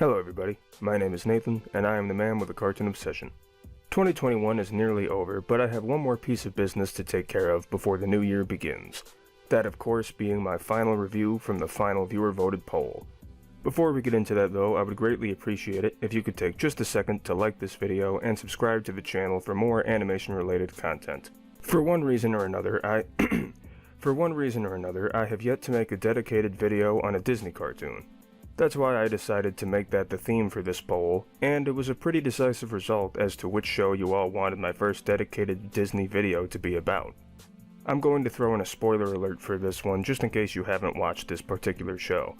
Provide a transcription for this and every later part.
Hello everybody, my name is Nathan, and I am the man with a cartoon obsession. 2021 is nearly over, but I have one more piece of business to take care of before the new year begins. That of course being my final review from the final viewer voted poll. Before we get into that though, I would greatly appreciate it if you could take just a second to like this video and subscribe to the channel for more animation related content. For one reason or another, I have yet to make a dedicated video on a Disney cartoon. That's why I decided to make that the theme for this poll, and it was a pretty decisive result as to which show you all wanted my first dedicated Disney video to be about. I'm going to throw in a spoiler alert for this one just in case you haven't watched this particular show.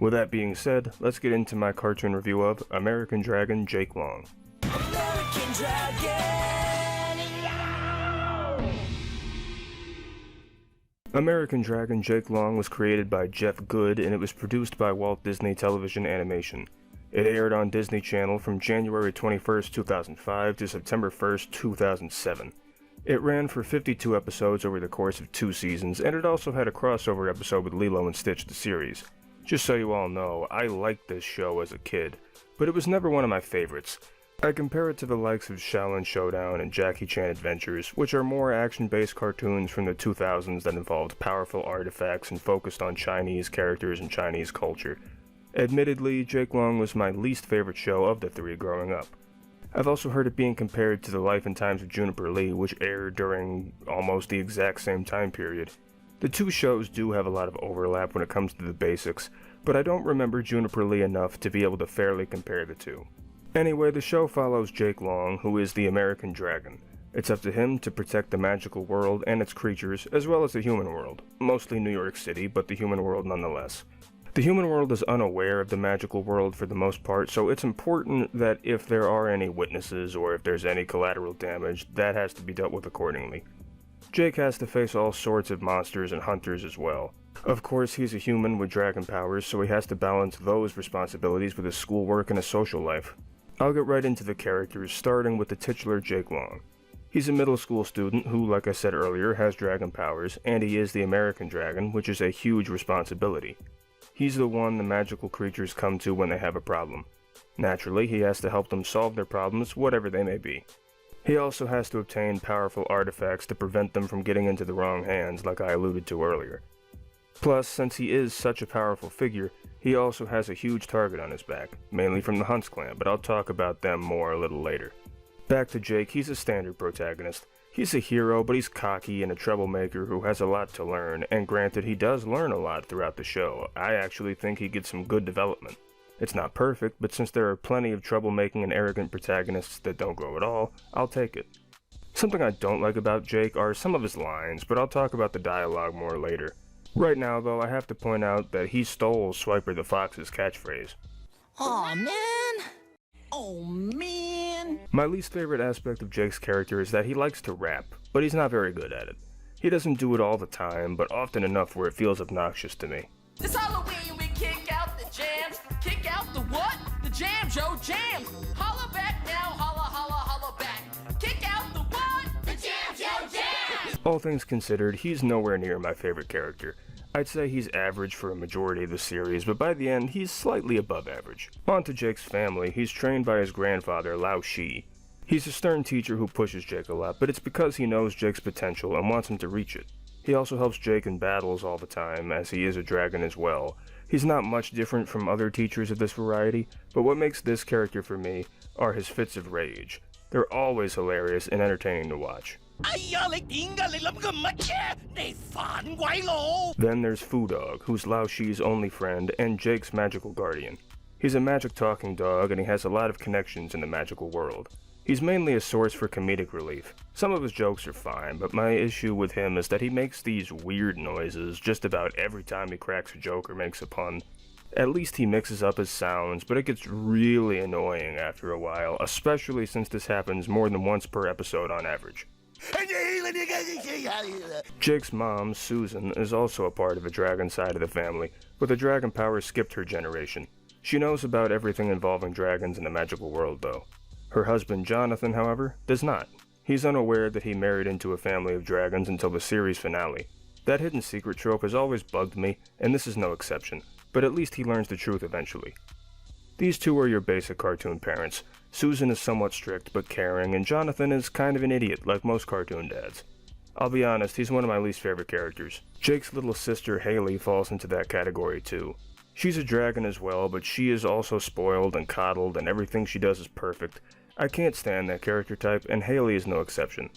With that being said, let's get into my cartoon review of American Dragon Jake Long. American Dragon! American Dragon Jake Long was created by Jeff Good and it was produced by Walt Disney Television Animation. It aired on Disney Channel from January 21st, 2005 to September 1st, 2007. It ran for 52 episodes over the course of 2 seasons, and it also had a crossover episode with Lilo and Stitch the series. Just so you all know, I liked this show as a kid, but it was never one of my favorites. I compare it to the likes of Shaolin Showdown and Jackie Chan Adventures, which are more action-based cartoons from the 2000s that involved powerful artifacts and focused on Chinese characters and Chinese culture. Admittedly, Jake Long was my least favorite show of the 3 growing up. I've also heard it being compared to The Life and Times of Juniper Lee, which aired during almost the exact same time period. The 2 shows do have a lot of overlap when it comes to the basics, but I don't remember Juniper Lee enough to be able to fairly compare the 2. Anyway, the show follows Jake Long, who is the American Dragon. It's up to him to protect the magical world and its creatures, as well as the human world. Mostly New York City, but the human world nonetheless. The human world is unaware of the magical world for the most part, so it's important that if there are any witnesses or if there's any collateral damage, that has to be dealt with accordingly. Jake has to face all sorts of monsters and hunters as well. Of course, he's a human with dragon powers, so he has to balance those responsibilities with his schoolwork and his social life. I'll get right into the characters, starting with the titular Jake Long. He's a middle school student who, like I said earlier, has dragon powers, and he is the American Dragon, which is a huge responsibility. He's the one the magical creatures come to when they have a problem. Naturally, he has to help them solve their problems, whatever they may be. He also has to obtain powerful artifacts to prevent them from getting into the wrong hands, like I alluded to earlier. Plus, since he is such a powerful figure, he also has a huge target on his back, mainly from the Hunts clan, but I'll talk about them more a little later. Back to Jake, he's a standard protagonist. He's a hero, but he's cocky and a troublemaker who has a lot to learn, and granted, he does learn a lot throughout the show. I actually think he gets some good development. It's not perfect, but since there are plenty of troublemaking and arrogant protagonists that don't grow at all, I'll take it. Something I don't like about Jake are some of his lines, but I'll talk about the dialogue more later. Right now, though, I have to point out that he stole Swiper the Fox's catchphrase. Aw, man! Oh, man! My least favorite aspect of Jake's character is that he likes to rap, but he's not very good at it. He doesn't do it all the time, but often enough where it feels obnoxious to me. This Halloween we kick out the jams. Kick out the what? The jams, yo, jams! Holla back now, holla, holla, holla back. Kick out the what? The jams, yo, jams! All things considered, he's nowhere near my favorite character. I'd say he's average for a majority of the series, but by the end, he's slightly above average. On to Jake's family, he's trained by his grandfather, Lao Shi. He's a stern teacher who pushes Jake a lot, but it's because he knows Jake's potential and wants him to reach it. He also helps Jake in battles all the time, as he is a dragon as well. He's not much different from other teachers of this variety, but what makes this character for me are his fits of rage. They're always hilarious and entertaining to watch. Then there's Foo Dog, who's Lao Shi's only friend and Jake's magical guardian. He's a magic talking dog and he has a lot of connections in the magical world. He's mainly a source for comedic relief. Some of his jokes are fine, but my issue with him is that he makes these weird noises just about every time he cracks a joke or makes a pun. At least he mixes up his sounds, but it gets really annoying after a while, especially since this happens more than once per episode on average. Jake's mom, Susan, is also a part of the dragon side of the family, but the dragon power skipped her generation. She knows about everything involving dragons in the magical world, though. Her husband, Jonathan, however, does not. He's unaware that he married into a family of dragons until the series finale. That hidden secret trope has always bugged me, and this is no exception, but at least he learns the truth eventually. These two are your basic cartoon parents. Susan is somewhat strict but caring, and Jonathan is kind of an idiot like most cartoon dads. I'll be honest, he's one of my least favorite characters. Jake's little sister Haley falls into that category too. She's a dragon as well, but she is also spoiled and coddled, and everything she does is perfect. I can't stand that character type, and Haley is no exception.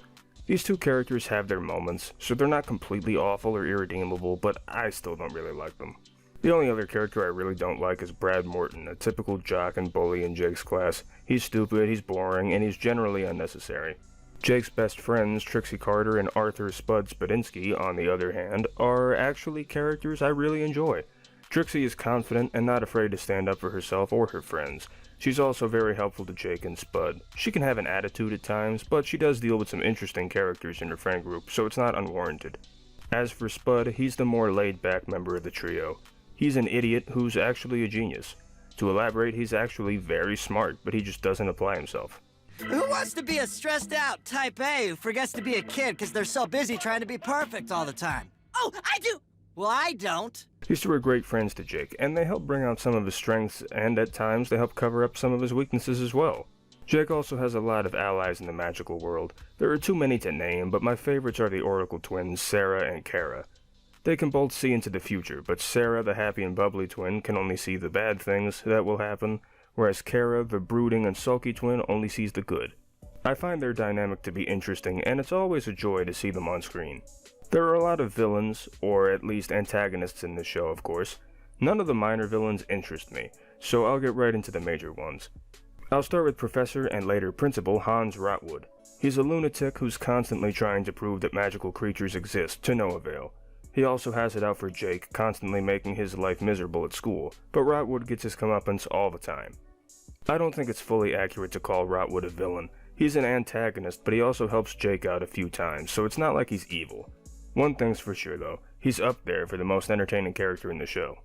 These two characters have their moments, so they're not completely awful or irredeemable, but I still don't really like them. The only other character I really don't like is Brad Morton, a typical jock and bully in Jake's class. He's stupid, he's boring, and he's generally unnecessary. Jake's best friends, Trixie Carter and Arthur Spud Spadinsky, on the other hand, are actually characters I really enjoy. Trixie is confident and not afraid to stand up for herself or her friends. She's also very helpful to Jake and Spud. She can have an attitude at times, but she does deal with some interesting characters in her friend group, so it's not unwarranted. As for Spud, he's the more laid-back member of the trio. He's an idiot who's actually a genius. To elaborate, he's actually very smart, but he just doesn't apply himself. Who wants to be a stressed-out type A who forgets to be a kid because they're so busy trying to be perfect all the time? Oh, I do! Well, I don't. These two are great friends to Jake, and they help bring out some of his strengths, and at times they help cover up some of his weaknesses as well. Jake also has a lot of allies in the magical world. There are too many to name, but my favorites are the Oracle twins, Sarah and Kara. They can both see into the future, but Sarah, the happy and bubbly twin, can only see the bad things that will happen, whereas Kara, the brooding and sulky twin, only sees the good. I find their dynamic to be interesting, and it's always a joy to see them on screen. There are a lot of villains, or at least antagonists in this show, of course. None of the minor villains interest me, so I'll get right into the major ones. I'll start with Professor and later Principal Hans Rotwood. He's a lunatic who's constantly trying to prove that magical creatures exist, to no avail. He also has it out for Jake, constantly making his life miserable at school, but Rotwood gets his comeuppance all the time. I don't think it's fully accurate to call Rotwood a villain. He's an antagonist, but he also helps Jake out a few times, so it's not like he's evil. One thing's for sure though, he's up there for the most entertaining character in the show.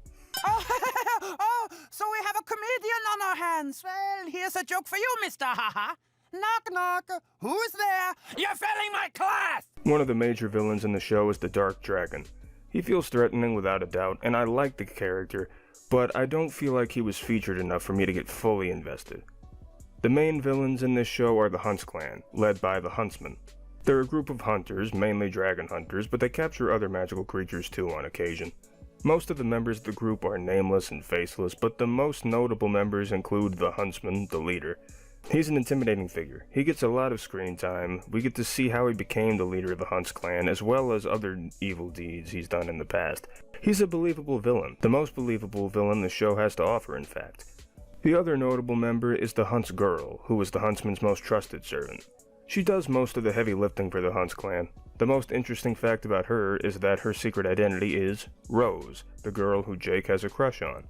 Oh, so we have a comedian on our hands. Well, here's a joke for you, Mr. Haha. Knock, knock. Who's there? You're failing my class! One of the major villains in the show is the Dark Dragon. He feels threatening without a doubt, and I like the character, but I don't feel like he was featured enough for me to get fully invested. The main villains in this show are the Hunts clan, led by the Huntsmen. They're a group of hunters, mainly dragon hunters, but they capture other magical creatures too on occasion. Most of the members of the group are nameless and faceless, but the most notable members include the Huntsman, the leader. He's an intimidating figure. He gets a lot of screen time. We get to see how he became the leader of the Hunts clan, as well as other evil deeds he's done in the past. He's a believable villain, the most believable villain the show has to offer, in fact. The other notable member is the Hunts girl, who is the Huntsman's most trusted servant. She does most of the heavy lifting for the Hunts clan. The most interesting fact about her is that her secret identity is Rose, the girl who Jake has a crush on.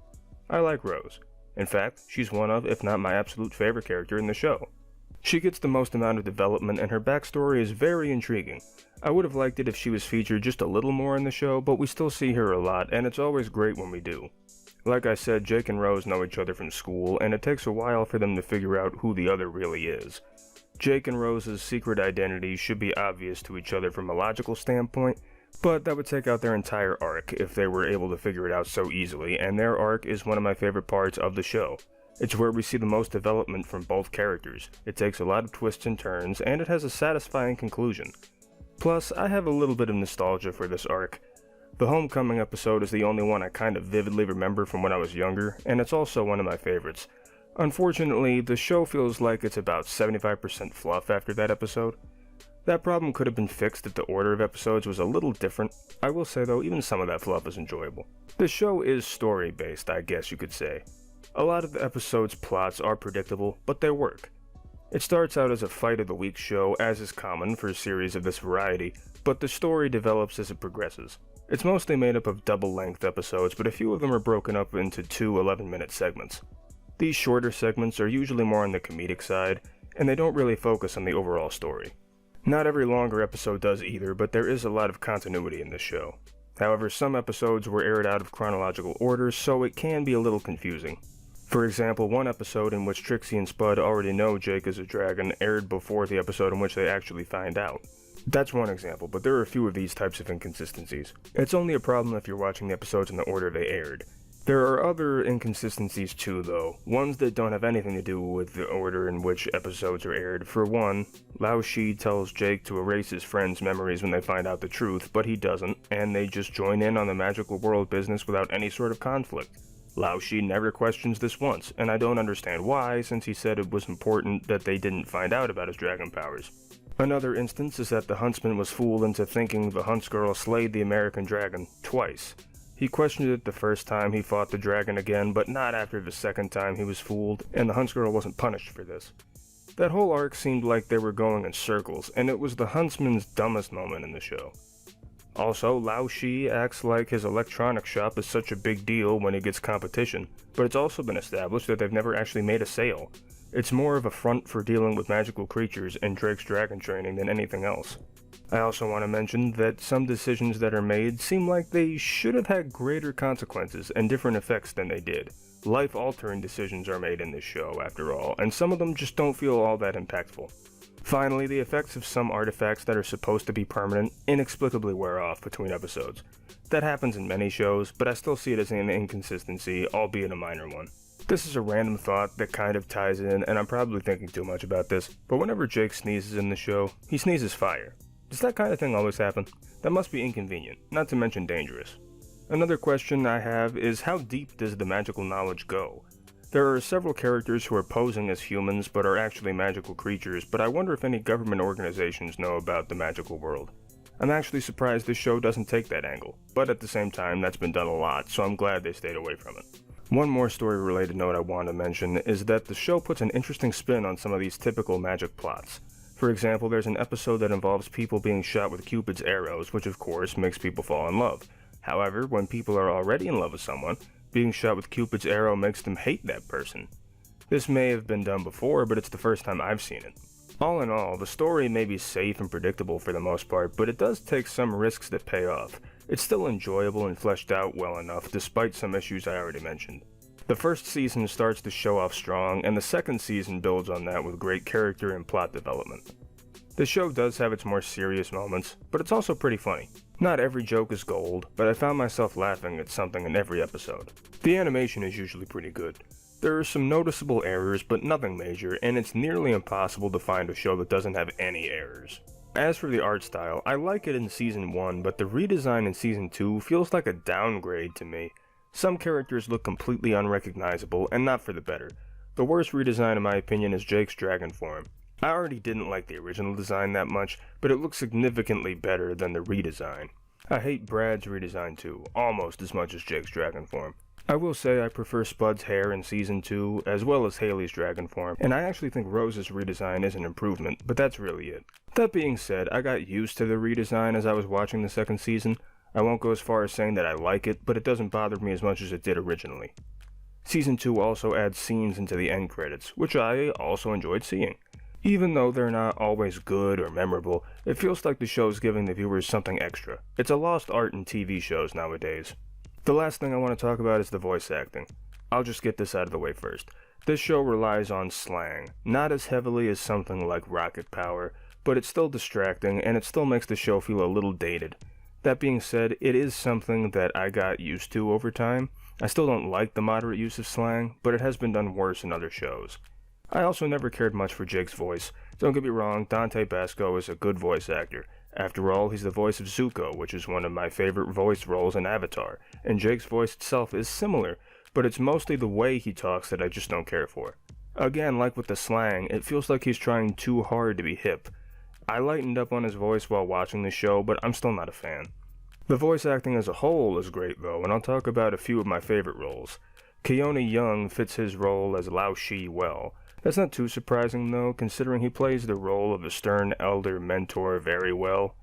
I like Rose. In fact, she's one of, if not my absolute favorite character in the show. She gets the most amount of development and her backstory is very intriguing. I would have liked it if she was featured just a little more in the show, but we still see her a lot and it's always great when we do. Like I said, Jake and Rose know each other from school and it takes a while for them to figure out who the other really is. Jake and Rose's secret identity should be obvious to each other from a logical standpoint, but that would take out their entire arc if they were able to figure it out so easily, and their arc is one of my favorite parts of the show. It's where we see the most development from both characters. It takes a lot of twists and turns, and it has a satisfying conclusion. Plus, I have a little bit of nostalgia for this arc. The Homecoming episode is the only one I kind of vividly remember from when I was younger, and it's also one of my favorites. Unfortunately, the show feels like it's about 75% fluff after that episode. That problem could have been fixed if the order of episodes was a little different. I will say though, even some of that fluff is enjoyable. The show is story-based, I guess you could say. A lot of the episode's plots are predictable, but they work. It starts out as a fight of the week show, as is common for a series of this variety, but the story develops as it progresses. It's mostly made up of double-length episodes, but a few of them are broken up into two 11-minute segments. These shorter segments are usually more on the comedic side, and they don't really focus on the overall story. Not every longer episode does either, but there is a lot of continuity in this show. However, some episodes were aired out of chronological order, so it can be a little confusing. For example, one episode in which Trixie and Spud already know Jake is a dragon aired before the episode in which they actually find out. That's one example, but there are a few of these types of inconsistencies. It's only a problem if you're watching the episodes in the order they aired. There are other inconsistencies too, though, ones that don't have anything to do with the order in which episodes are aired. For one, Lao Shi tells Jake to erase his friend's memories when they find out the truth, but he doesn't, and they just join in on the magical world business without any sort of conflict. Lao Shi never questions this once, and I don't understand why, since he said it was important that they didn't find out about his dragon powers. Another instance is that the huntsman was fooled into thinking the huntsgirl slayed the American dragon twice. He questioned it the first time he fought the dragon again, but not after the second time he was fooled, and the huntsgirl wasn't punished for this. That whole arc seemed like they were going in circles, and it was the huntsman's dumbest moment in the show. Also, Lao Shi acts like his electronics shop is such a big deal when he gets competition, but it's also been established that they've never actually made a sale. It's more of a front for dealing with magical creatures and Drake's dragon training than anything else. I also want to mention that some decisions that are made seem like they should have had greater consequences and different effects than they did. Life-altering decisions are made in this show, after all, and some of them just don't feel all that impactful. Finally, the effects of some artifacts that are supposed to be permanent inexplicably wear off between episodes. That happens in many shows, but I still see it as an inconsistency, albeit a minor one. This is a random thought that kind of ties in, and I'm probably thinking too much about this, but whenever Jake sneezes in the show, he sneezes fire. Does that kind of thing always happen? That must be inconvenient, not to mention dangerous. Another question I have is, how deep does the magical knowledge go? There are several characters who are posing as humans but are actually magical creatures, but I wonder if any government organizations know about the magical world. I'm actually surprised this show doesn't take that angle, but at the same time that's been done a lot, so I'm glad they stayed away from it. One more story-related note I want to mention is that the show puts an interesting spin on some of these typical magic plots. For example, there's an episode that involves people being shot with Cupid's arrows, which of course makes people fall in love. However, when people are already in love with someone, being shot with Cupid's arrow makes them hate that person. This may have been done before, but it's the first time I've seen it. All in all, the story may be safe and predictable for the most part, but it does take some risks that pay off. It's still enjoyable and fleshed out well enough, despite some issues I already mentioned. The first season starts the show off strong, and the second season builds on that with great character and plot development. The show does have its more serious moments, but it's also pretty funny. Not every joke is gold, but I found myself laughing at something in every episode. The animation is usually pretty good. There are some noticeable errors, but nothing major, and it's nearly impossible to find a show that doesn't have any errors. As for the art style, I like it in Season 1, but the redesign in Season 2 feels like a downgrade to me. Some characters look completely unrecognizable, and not for the better. The worst redesign in my opinion is Jake's dragon form. I already didn't like the original design that much, but it looks significantly better than the redesign. I hate Brad's redesign too, almost as much as Jake's dragon form. I will say I prefer Spud's hair in Season 2, as well as Haley's dragon form, and I actually think Rose's redesign is an improvement, but that's really it. That being said, I got used to the redesign as I was watching the second season. I won't go as far as saying that I like it, but it doesn't bother me as much as it did originally. Season 2 also adds scenes into the end credits, which I also enjoyed seeing. Even though they're not always good or memorable, it feels like the show's giving the viewers something extra. It's a lost art in TV shows nowadays. The last thing I want to talk about is the voice acting. I'll just get this out of the way first. This show relies on slang, not as heavily as something like Rocket Power, but it's still distracting and it still makes the show feel a little dated. That being said, it is something that I got used to over time. I still don't like the moderate use of slang, but it has been done worse in other shows. I also never cared much for Jake's voice. Don't get me wrong, Dante Basco is a good voice actor. After all, he's the voice of Zuko, which is one of my favorite voice roles in Avatar, and Jake's voice itself is similar, but it's mostly the way he talks that I just don't care for. Again, like with the slang, it feels like he's trying too hard to be hip. I lightened up on his voice while watching the show, but I'm still not a fan. The voice acting as a whole is great though, and I'll talk about a few of my favorite roles. Keone Young fits his role as Lao Shi well. That's not too surprising though, considering he plays the role of a stern elder mentor very well.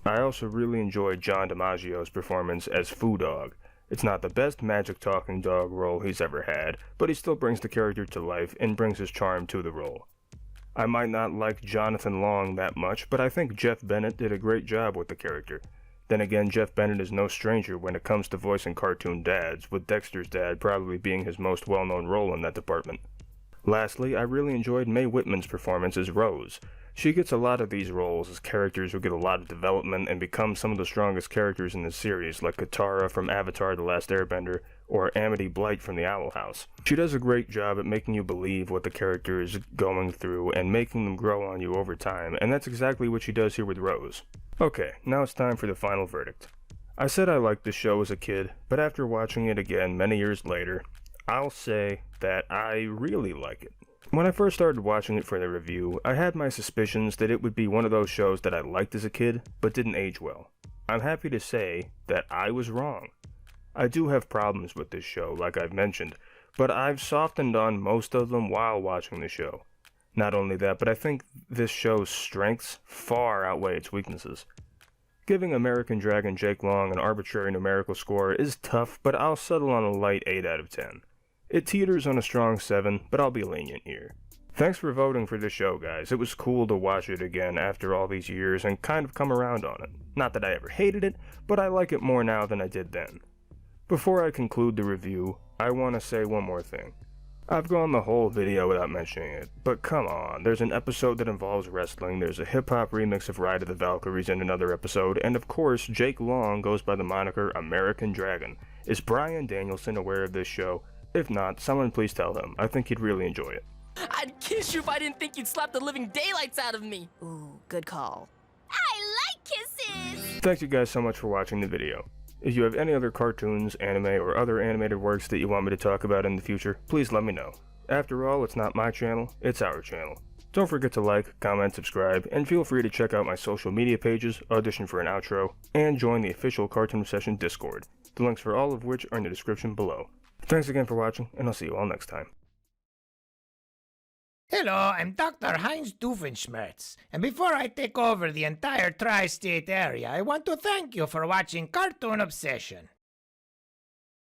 I also really enjoyed John DiMaggio's performance as Foo Dog. It's not the best magic talking dog role he's ever had, but he still brings the character to life and brings his charm to the role. I might not like Jonathan Long that much, but I think Jeff Bennett did a great job with the character. Then again, Jeff Bennett is no stranger when it comes to voicing cartoon dads, with Dexter's dad probably being his most well-known role in that department. Lastly, I really enjoyed Mae Whitman's performance as Rose. She gets a lot of these roles as characters who get a lot of development and become some of the strongest characters in the series, like Katara from Avatar: The Last Airbender, or Amity Blight from the Owl House. She does a great job at making you believe what the character is going through and making them grow on you over time, and that's exactly what she does here with Rose. Okay, now it's time for the final verdict. I said I liked this show as a kid, but after watching it again many years later, I'll say that I really like it. When I first started watching it for the review, I had my suspicions that it would be one of those shows that I liked as a kid, but didn't age well. I'm happy to say that I was wrong. I do have problems with this show, like I've mentioned, but I've softened on most of them while watching the show. Not only that, but I think this show's strengths far outweigh its weaknesses. Giving American Dragon Jake Long an arbitrary numerical score is tough, but I'll settle on a light 8 out of 10. It teeters on a strong 7, but I'll be lenient here. Thanks for voting for this show, guys. It was cool to watch it again after all these years and kind of come around on it. Not that I ever hated it, but I like it more now than I did then. Before I conclude the review, I want to say one more thing. I've gone the whole video without mentioning it, but come on, there's an episode that involves wrestling, there's a hip-hop remix of Ride of the Valkyries in another episode, and of course, Jake Long goes by the moniker American Dragon. Is Bryan Danielson aware of this show? If not, someone please tell him. I think he'd really enjoy it. I'd kiss you if I didn't think you'd slap the living daylights out of me. Ooh, good call. I like kisses! Thank you guys so much for watching the video. If you have any other cartoons, anime, or other animated works that you want me to talk about in the future, please let me know. After all, it's not my channel, it's our channel. Don't forget to like, comment, subscribe, and feel free to check out my social media pages, audition for an outro, and join the official Cartoon Obsession Discord, the links for all of which are in the description below. Thanks again for watching, and I'll see you all next time. Hello, I'm Dr. Heinz Doofenshmirtz, and before I take over the entire tri-state area, I want to thank you for watching Cartoon Obsession.